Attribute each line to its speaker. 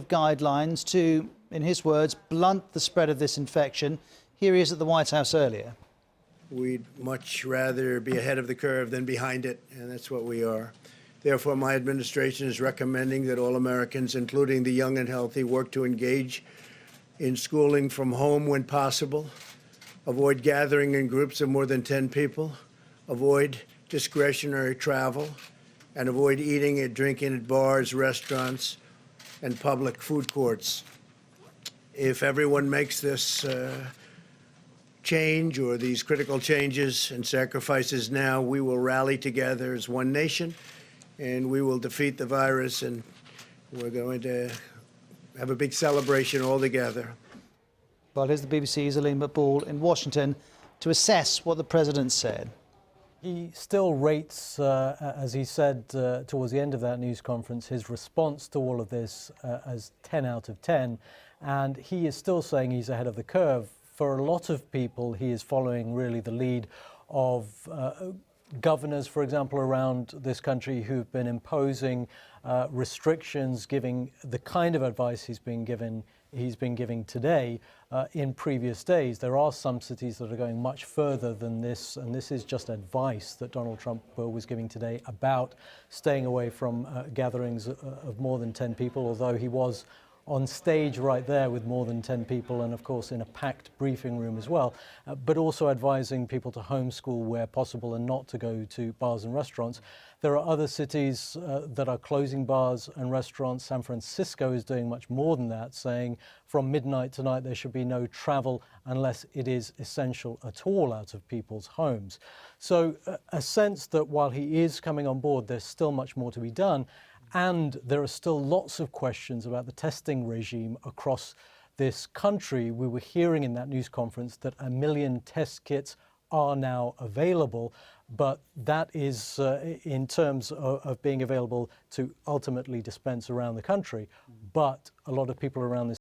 Speaker 1: guidelines to, in his words, blunt the spread of this infection. Here he is at the White House earlier.
Speaker 2: We'd much rather be ahead of the curve than behind it, and that's what we are. Therefore, my administration is recommending that all Americans, including the young and healthy, work to engage in schooling from home when possible, avoid gathering in groups of more than 10 people, avoid discretionary travel, and avoid eating and drinking at bars, restaurants, and public food courts. If everyone makes this change or these critical changes and sacrifices now, we will rally together as one nation and we will defeat the virus, and we're going to have a big celebration all together.
Speaker 1: Well, here's the BBC's Elaine McBall in Washington to assess what the president said.
Speaker 3: He still rates, as he said towards the end of that news conference, his response to all of this as 10 out of 10. And he is still saying he's ahead of the curve. For a lot of people, he is following really the lead of governors, for example, around this country who've been imposing restrictions, giving the kind of advice he's been giving today in previous days. There are some cities that are going much further than this, and this is just advice that Donald Trump was giving today about staying away from gatherings of more than 10 people, although he was on stage right there with more than 10 people and of course in a packed briefing room as well, but also advising people to homeschool where possible and not to go to bars and restaurants. There are other cities that are closing bars and restaurants. San Francisco is doing much more than that, saying from midnight tonight there should be no travel unless it is essential at all out of people's homes. So a sense that while he is coming on board, there's still much more to be done. And there are still lots of questions about the testing regime across this country. We were hearing in that news conference that 1 million test kits are now available, but that is in terms of being available to ultimately dispense around the country. But a lot of people around this